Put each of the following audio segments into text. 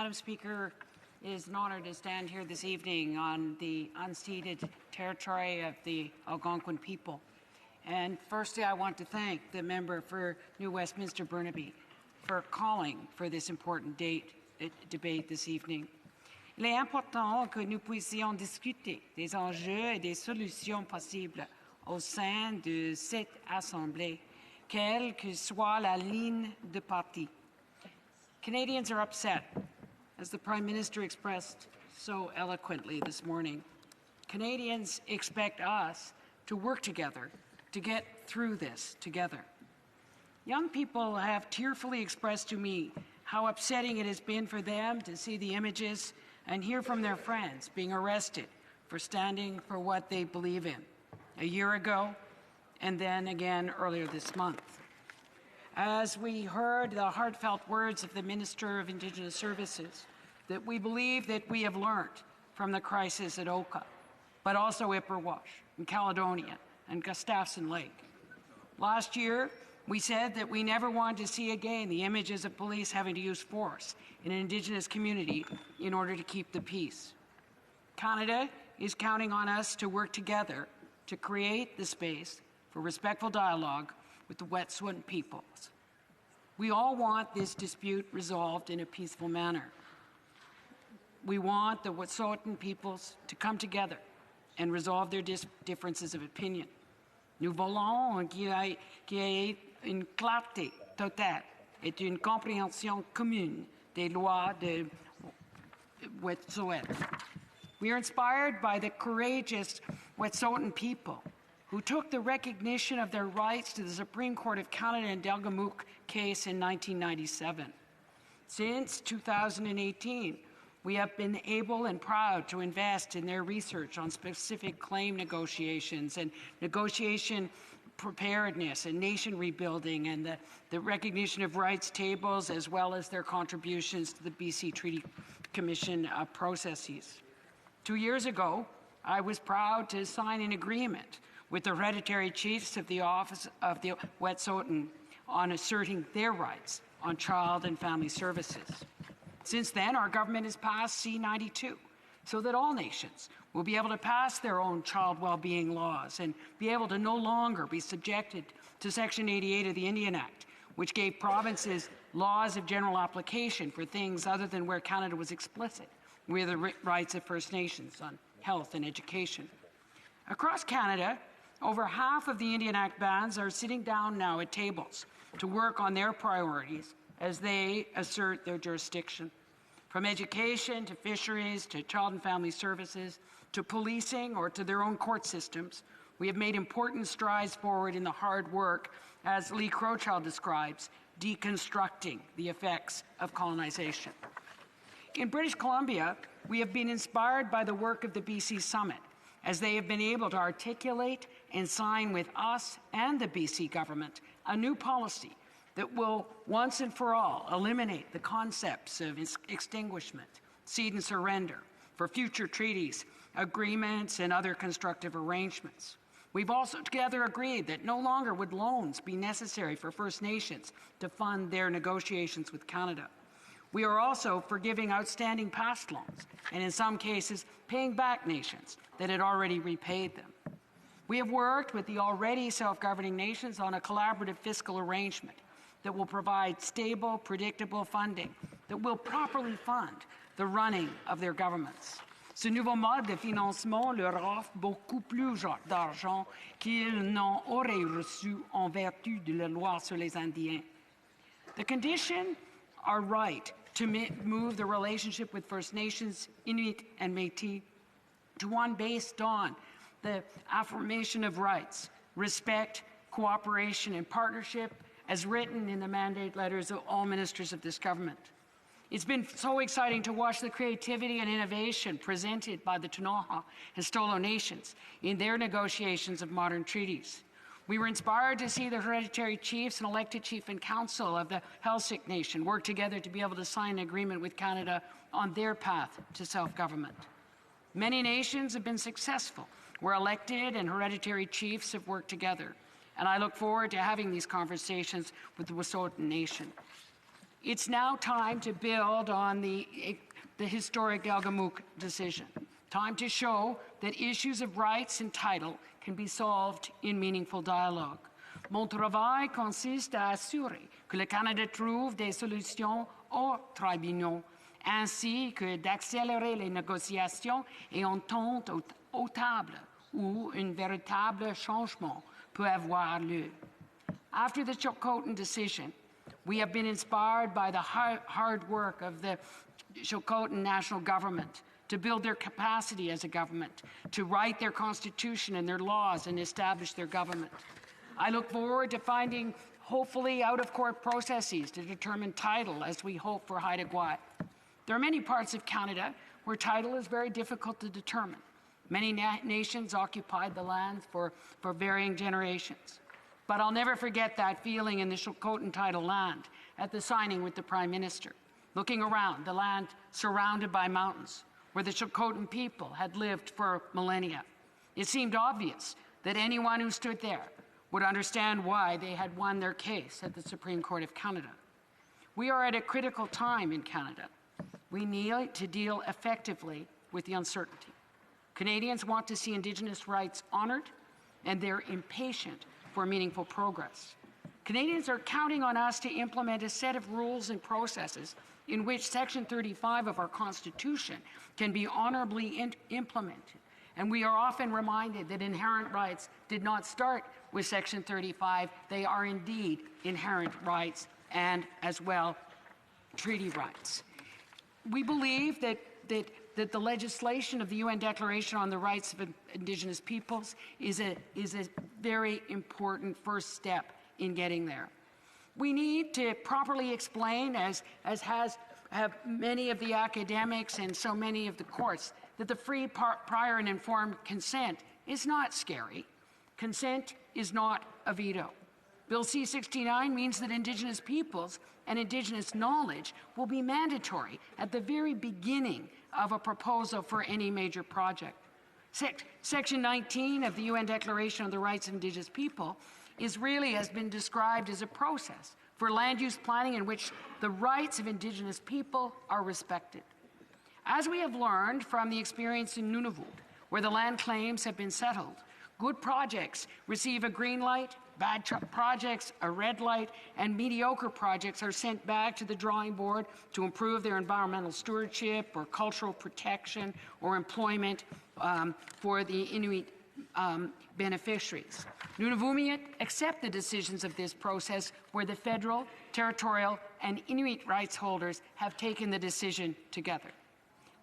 Madam Speaker, it is an honour to stand here this evening on the unceded territory of the Algonquin people. And firstly, I want to thank the member for New Westminster Burnaby for calling for this important debate this evening. Il est important que nous puissions discuter des enjeux et des solutions possibles au sein de cette Assemblée, quelle que soit la ligne de parti. Canadians are upset, as the Prime Minister expressed so eloquently this morning. Canadians expect us to work together to get through this together. Young people have tearfully expressed to me how upsetting it has been for them to see the images and hear from their friends being arrested for standing for what they believe in a year ago and then again earlier this month. As we heard the heartfelt words of the Minister of Indigenous Services, that we believe that we have learned from the crisis at Oka, but also Ipperwash and Caledonia and Gustafsen Lake. Last year, we said that we never want to see again the images of police having to use force in an Indigenous community in order to keep the peace. Canada is counting on us to work together to create the space for respectful dialogue with the Wet'suwet'en peoples. We all want this dispute resolved in a peaceful manner. We want the Wet'suwet'en peoples to come together and resolve their differences of opinion. Nous voulons qu'il y ait une clarté totale et une compréhension commune des lois de Wet'suwet'en. We are inspired by the courageous Wet'suwet'en people who took the recognition of their rights to the Supreme Court of Canada in Delgamuukw case in 1997. Since 2018, we have been able and proud to invest in their research on specific claim negotiations and negotiation preparedness and nation rebuilding and the recognition of rights tables, as well as their contributions to the BC Treaty Commission processes. 2 years ago, I was proud to sign an agreement with the hereditary chiefs of the Office of the Wet'suwet'en on asserting their rights on child and family services. Since then, our government has passed C-92 so that all nations will be able to pass their own child well-being laws and be able to no longer be subjected to Section 88 of the Indian Act, which gave provinces laws of general application for things other than where Canada was explicit, with the rights of First Nations on health and education. Across Canada, over half of the Indian Act bands are sitting down now at tables to work on their priorities as they assert their jurisdiction. From education to fisheries to child and family services to policing or to their own court systems, we have made important strides forward in the hard work, as Lee Crowchild describes, deconstructing the effects of colonization. In British Columbia, we have been inspired by the work of the BC Summit, as they have been able to articulate and sign with us and the BC government a new policy that will once and for all eliminate the concepts of extinguishment, cede and surrender for future treaties, agreements, and other constructive arrangements. We've also together agreed that no longer would loans be necessary for First Nations to fund their negotiations with Canada. We are also forgiving outstanding past loans, and in some cases, paying back nations that had already repaid them. We have worked with the already self-governing nations on a collaborative fiscal arrangement that will provide stable, predictable funding that will properly fund the running of their governments. Ce nouveau mode de financement leur offre beaucoup plus d'argent qu'ils n'en auraient reçu en vertu de la loi sur les Indiens. The condition are right to move the relationship with First Nations, Inuit, and Métis to one based on the affirmation of rights, respect, cooperation, and partnership as written in the mandate letters of all ministers of this government. It's been so exciting to watch the creativity and innovation presented by the Ktunaxa and Stolo nations in their negotiations of modern treaties. We were inspired to see the hereditary chiefs and elected chief and council of the Helsik Nation work together to be able to sign an agreement with Canada on their path to self-government. Many nations have been successful where elected and hereditary chiefs have worked together, and I look forward to having these conversations with the Wet'suwet'en Nation. It's now time to build on the historic Delgamuukw decision. Time to show that issues of rights and title can be solved in meaningful dialogue. Mon travail consiste à assurer que le Canada trouve des solutions aux tribunaux, ainsi que d'accélérer les négociations et ententes aux tables où un véritable changement peut avoir lieu. After the Chilcotin decision, we have been inspired by the hard work of the Chilcotin National Government to build their capacity as a government, to write their constitution and their laws and establish their government. I look forward to finding, hopefully, out-of-court processes to determine title as we hope for Haida Gwaii. There are many parts of Canada where title is very difficult to determine. Many nations occupied the lands for varying generations. But I'll never forget that feeling in the Chilcotin title land at the signing with the Prime Minister, looking around the land surrounded by mountains where the Chilcotin people had lived for millennia. It seemed obvious that anyone who stood there would understand why they had won their case at the Supreme Court of Canada. We are at a critical time in Canada. We need to deal effectively with the uncertainty. Canadians want to see Indigenous rights honored, and they're impatient for meaningful progress. Canadians are counting on us to implement a set of rules and processes in which Section 35 of our Constitution can be honorably implemented. And we are often reminded that inherent rights did not start with Section 35. They are indeed inherent rights and, as well, treaty rights. We believe that the legislation of the UN Declaration on the Rights of Indigenous Peoples is a very important first step in getting there. We need to properly explain, as have many of the academics and so many of the courts, that the free, prior, and informed consent is not scary. Consent is not a veto. Bill C-69 means that Indigenous peoples and Indigenous knowledge will be mandatory at the very beginning of a proposal for any major project. Section 19 of the UN Declaration on the Rights of Indigenous People has been described as a process for land use planning in which the rights of Indigenous people are respected. As we have learned from the experience in Nunavut, where the land claims have been settled, good projects receive a green light, bad projects a red light, and mediocre projects are sent back to the drawing board to improve their environmental stewardship or cultural protection or employment for the Inuit beneficiaries. Nunavummiut accept the decisions of this process where the federal, territorial, and Inuit rights holders have taken the decision together.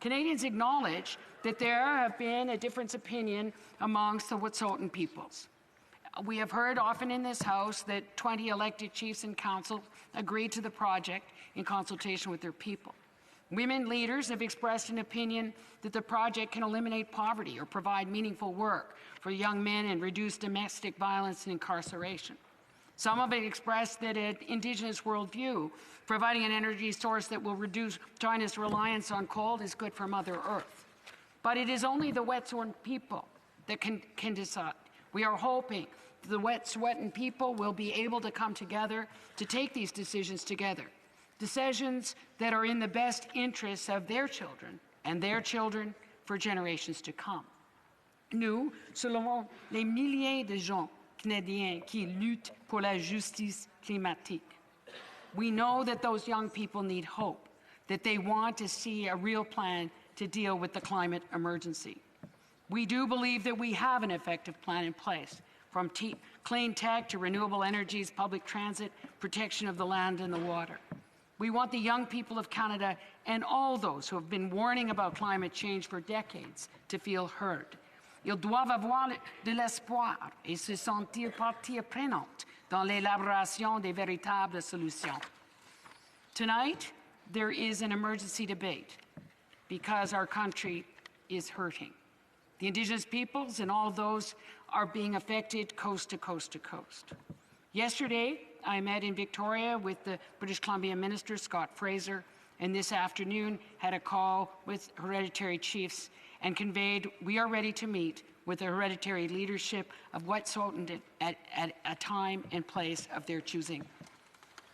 Canadians acknowledge that there have been a difference of opinion amongst the Wet'suwet'en peoples. We have heard often in this House that 20 elected chiefs and council agreed to the project in consultation with their people. Women leaders have expressed an opinion that the project can eliminate poverty or provide meaningful work for young men and reduce domestic violence and incarceration. Some have expressed that an Indigenous worldview, providing an energy source that will reduce China's reliance on coal, is good for Mother Earth. But it is only the Wet'suwet'en people that can decide. We are hoping the Wet'suwet'en people will be able to come together to take these decisions together. Decisions that are in the best interests of their children and their children for generations to come. Nous saluons les milliers de gens canadiens qui luttent pour la justice climatique. We know that those young people need hope, that they want to see a real plan to deal with the climate emergency. We do believe that we have an effective plan in place, from clean tech to renewable energies, public transit, protection of the land and the water. We want the young people of Canada and all those who have been warning about climate change for decades to feel heard. Ils doivent avoir de l'espoir et se sentir partie prenante dans l'élaboration des véritables solutions. Tonight, there is an emergency debate because our country is hurting. The Indigenous peoples and all those are being affected coast to coast to coast. Yesterday, I met in Victoria with the British Columbia Minister, Scott Fraser, and this afternoon had a call with hereditary chiefs and conveyed we are ready to meet with the hereditary leadership of Wet'suwet'en at a time and place of their choosing.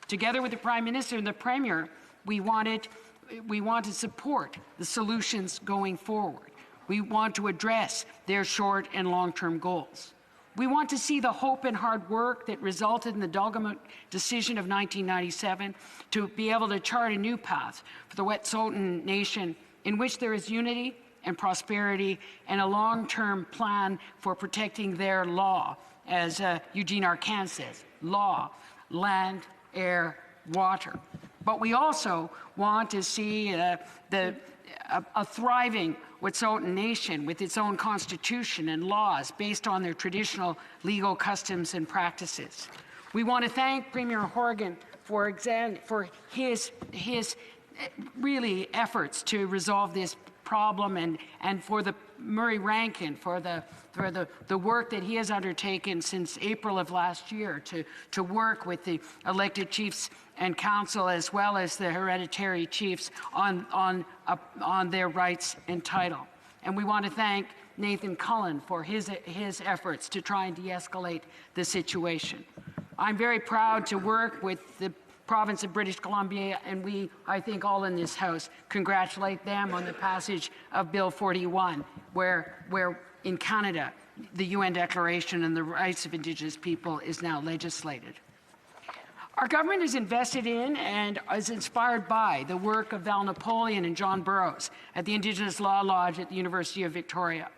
Together with the Prime Minister and the Premier, we want to support the solutions going forward. We want to address their short and long-term goals. We want to see the hope and hard work that resulted in the Delgamuukw decision of 1997 to be able to chart a new path for the Wet'suwet'en Nation in which there is unity and prosperity and a long-term plan for protecting their law, as Eugene Arcand says, law, land, air, water. But we also want to see a thriving Wet'suwet'en Nation with its own constitution and laws based on their traditional legal customs and practices. We want to thank Premier Horgan for his really efforts to resolve this problem and for the Murray Rankin for the work that he has undertaken since April of last year to work with the elected chiefs and council as well as the hereditary chiefs on their rights and title. And we want to thank Nathan Cullen for his efforts to try and de-escalate the situation. I'm very proud to work with the province of British Columbia, and we, I think all in this House, congratulate them on the passage of Bill 41, where in Canada, the UN Declaration on the Rights of Indigenous People is now legislated. Our government is invested in and is inspired by the work of Val Napoleon and John Burroughs at the Indigenous Law Lodge at the University of Victoria.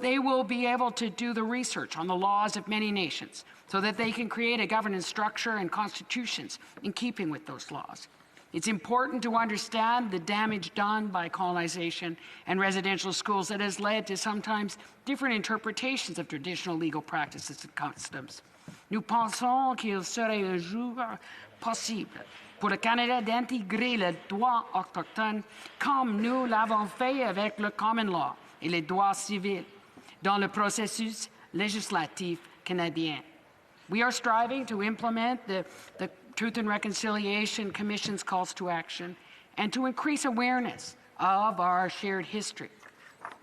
They will be able to do the research on the laws of many nations so that they can create a governance structure and constitutions in keeping with those laws. It's important to understand the damage done by colonization and residential schools that has led to sometimes different interpretations of traditional legal practices and customs. Nous pensons qu'il serait un jour possible pour le Canada d'intégrer le droit autochtone comme nous l'avons fait avec le common law et les droits civils dans le processus législatif canadien. We are striving to implement the Truth and Reconciliation Commission's calls to action and to increase awareness of our shared history.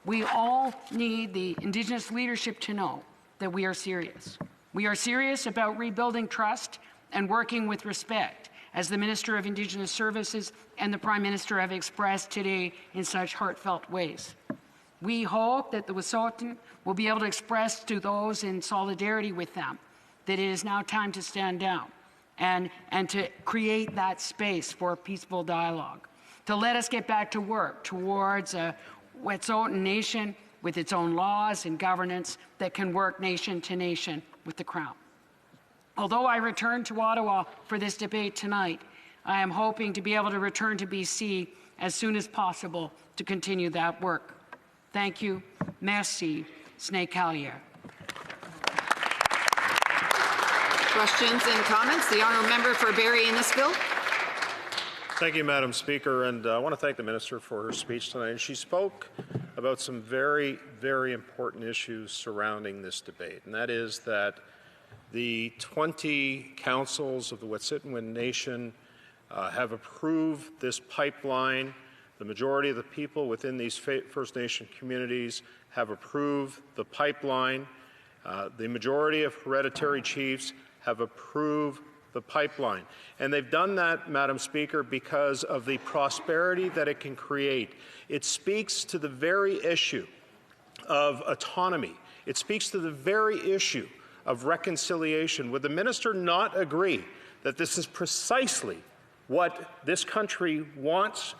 We all need the Indigenous leadership to know that we are serious. We are serious about rebuilding trust and working with respect, as the Minister of Indigenous Services and the Prime Minister have expressed today in such heartfelt ways. We hope that the Wet'suwet'en will be able to express to those in solidarity with them that it is now time to stand down and to create that space for peaceful dialogue, to let us get back to work towards a Wet'suwet'en Nation with its own laws and governance that can work nation to nation with the Crown. Although I return to Ottawa for this debate tonight, I am hoping to be able to return to BC as soon as possible to continue that work. Thank you. Merci. Snake Callier. Questions and comments? The honourable member for Barrie Innisfil. Thank you, Madam Speaker, and I want to thank the Minister for her speech tonight. She spoke about some very, very important issues surrounding this debate, and that is that the 20 councils of the Wet'suwet'en Nation have approved this pipeline. The majority of the people within these First Nation communities have approved the pipeline. The majority of hereditary chiefs have approved the pipeline. And they've done that, Madam Speaker, because of the prosperity that it can create. It speaks to the very issue of autonomy. It speaks to the very issue of reconciliation. Would the Minister not agree that this is precisely what this country wants,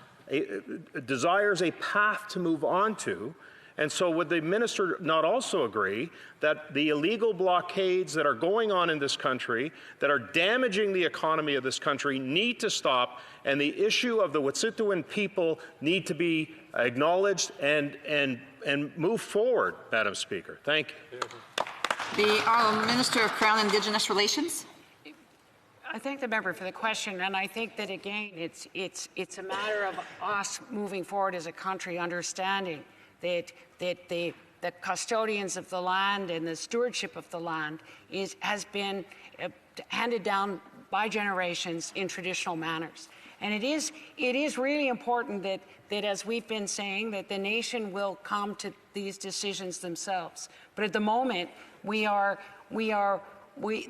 desires a path to move on to? And so would the Minister not also agree that the illegal blockades that are going on in this country, that are damaging the economy of this country, need to stop, and the issue of the Wet'suwet'en people need to be acknowledged and move forward, Madam Speaker? Thank you. The Honourable Minister of Crown and Indigenous Relations. I thank the member for the question, and I think that again, it's a matter of us moving forward as a country, understanding that the custodians of the land and the stewardship of the land has been handed down by generations in traditional manners. And it is really important that as we've been saying, that the nation will come to these decisions themselves. But at the moment, we are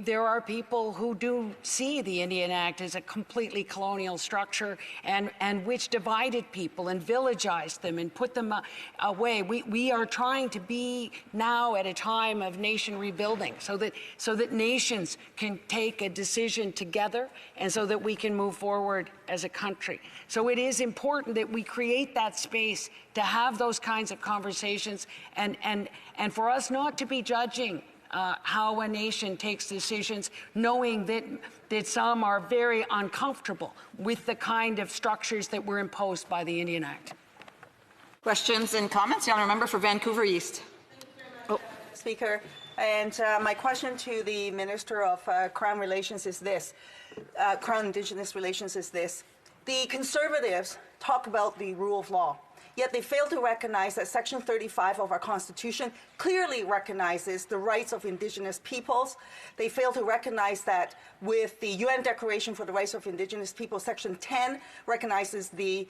there are people who do see the Indian Act as a completely colonial structure and which divided people and villagized them and put them away. We are trying to be now at a time of nation rebuilding so that nations can take a decision together and so that we can move forward as a country. So it is important that we create that space to have those kinds of conversations and for us not to be judging how a nation takes decisions, knowing that some are very uncomfortable with the kind of structures that were imposed by the Indian Act. Questions and comments? The honourable member for Vancouver East. Speaker, and my question to the Minister of Crown Relations is this, Crown Indigenous Relations is this. The Conservatives talk about the rule of law, yet they fail to recognize that Section 35 of our Constitution clearly recognizes the rights of Indigenous peoples. They fail to recognize that with the UN Declaration for the Rights of Indigenous Peoples, Section 10 recognizes the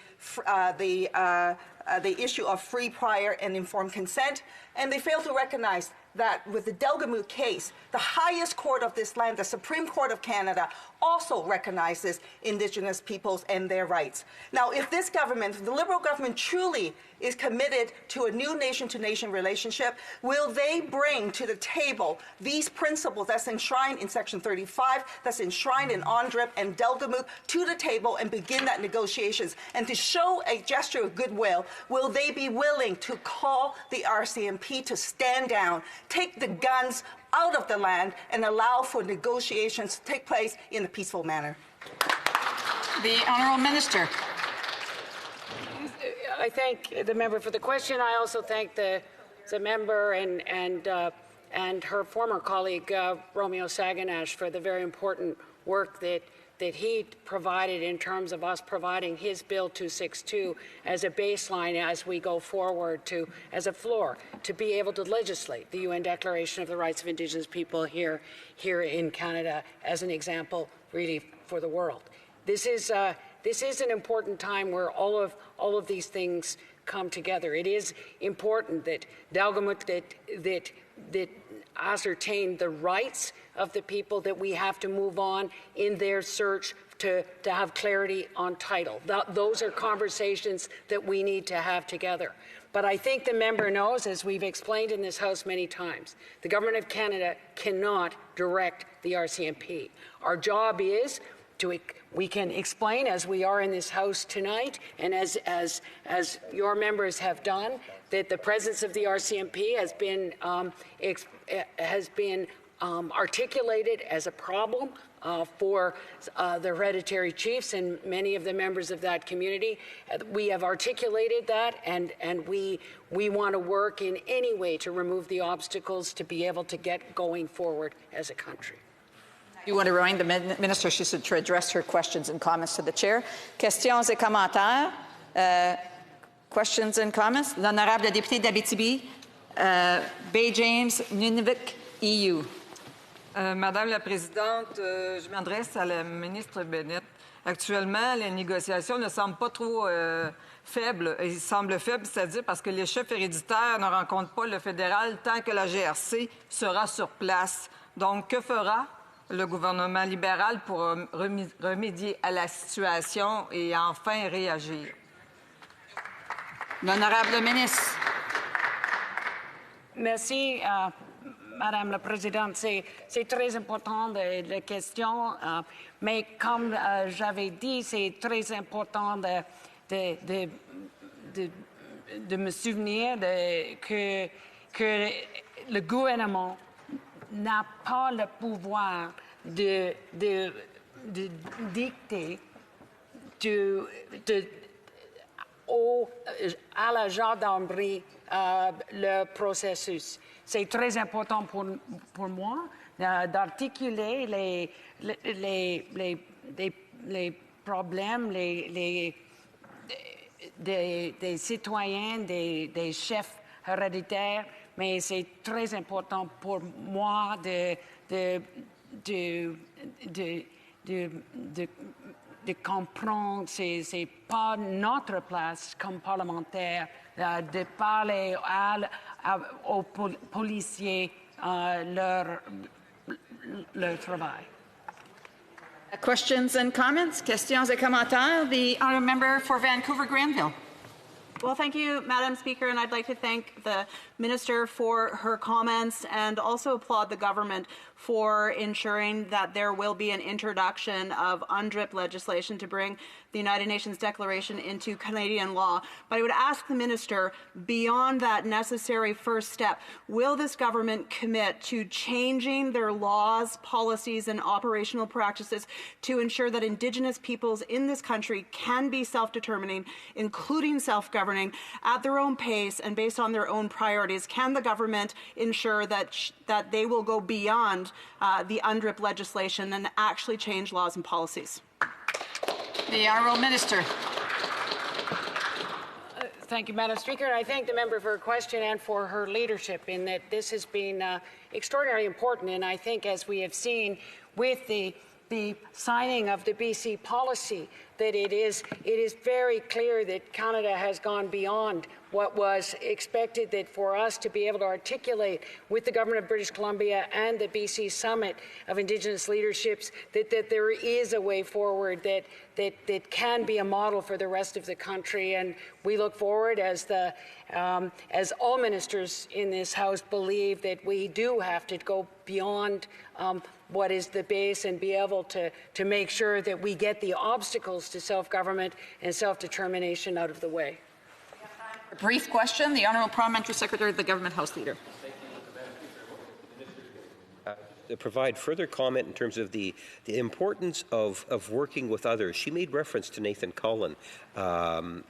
issue of free, prior, and informed consent. And they fail to recognize that with the Delgamuukw case, the highest court of this land, the Supreme Court of Canada, also recognizes Indigenous peoples and their rights. Now, if this government, the Liberal government, truly is committed to a new nation-to-nation relationship, will they bring to the table these principles that's enshrined in Section 35, that's enshrined in ONDRIP and Delgamuukw to the table and begin that negotiations? And to show a gesture of goodwill, will they be willing to call the RCMP to stand down, take the guns out of the land, and allow for negotiations to take place in a peaceful manner? The Honourable Minister. I thank the member for the question. I also thank the member and her former colleague Romeo Saganash for the very important work that he provided in terms of us providing his Bill 262 as a baseline as we go forward as a floor to be able to legislate the UN Declaration of the Rights of Indigenous People here in Canada as an example really for the world. This is an important time where all of these things come together. It is important that Delgamuukw that ascertain the rights of the people, that we have to move on in their search to have clarity on title. Those are conversations that we need to have together. But I think the member knows, as we've explained in this House many times, the Government of Canada cannot direct the RCMP. Our job is we can explain, as we are in this House tonight, and as your members have done, that the presence of the RCMP has been articulated as a problem for the hereditary chiefs and many of the members of that community. We have articulated that, and we want to work in any way to remove the obstacles to be able to get going forward as a country. You want to remind the Minister she should address her questions and comments to the Chair. Questions et commentaires. Questions and comments. L'honorable député d'Abitibi, Bay James, Nunavik, EU. Madame la Présidente, je m'adresse à la ministre Bennett. Actuellement, les négociations ne semblent pas trop faibles. Ils semblent faibles, c'est-à-dire parce que les chefs héréditaires ne rencontrent pas le fédéral tant que la GRC sera sur place. Donc, que fera le gouvernement libéral pour remédier à la situation et enfin réagir? L'honorable ministre. Merci, Madame la Présidente. C'est très important la question, mais comme j'avais dit, c'est très important de me souvenir que le gouvernement n'a pas le pouvoir de dicter à la gendarmerie le processus. C'est très important pour moi d'articuler les problèmes des citoyens, des chefs héréditaires, mais c'est très important pour moi de comprendre, c'est pas notre place comme parlementaire de parler aux policiers le travail. Questions and comments? Questions et commentaires? The honourable member for Vancouver-Granville. Well, thank you, Madam Speaker, and I'd like to thank the Minister for her comments and also applaud the government for ensuring that there will be an introduction of UNDRIP legislation to bring the United Nations Declaration into Canadian law. But I would ask the Minister, beyond that necessary first step, will this government commit to changing their laws, policies, and operational practices to ensure that Indigenous peoples in this country can be self-determining, including self-governing, at their own pace and based on their own priorities? Can the government ensure that they will go beyond the UNDRIP legislation and actually change laws and policies? The Honourable Minister. Thank you, Madam Speaker. And I thank the member for her question and for her leadership in that this has been extraordinarily important. And I think, as we have seen with the signing of the BC policy, that it is very clear that Canada has gone beyond what was expected, that for us to be able to articulate with the Government of British Columbia and the BC Summit of Indigenous Leaderships that there is a way forward that can be a model for the rest of the country. And we look forward, as all ministers in this House believe, that we do have to go beyond what is the base and be able to make sure that we get the obstacles to self-government and self-determination out of the way. A brief question. The Honourable Parliamentary Secretary of the Government House Leader. Provide further comment in terms of the importance of working with others. She made reference to Nathan Cullen, the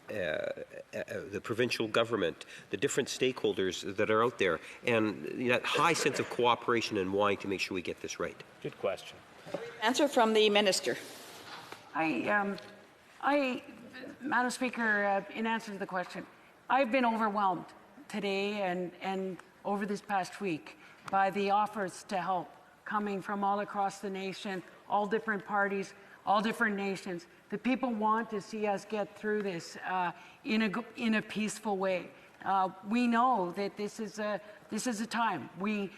provincial government, the different stakeholders that are out there, and that high sense of cooperation and wanting to make sure we get this right. Good question. Answer from the Minister. Madam Speaker, in answer to the question, I've been overwhelmed today and over this past week by the offers to help coming from all across the nation, all different parties, all different nations. The people want to see us get through this in a peaceful way. We know that this is a time. We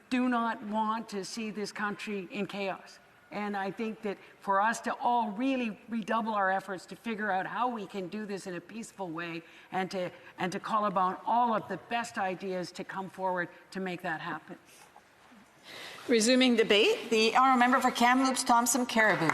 do not want to see this country in chaos. And I think that for us to all really redouble our efforts to figure out how we can do this in a peaceful way and to call upon all of the best ideas to come forward to make that happen. Resuming debate, the Honourable Member for Kamloops Thompson Caribou.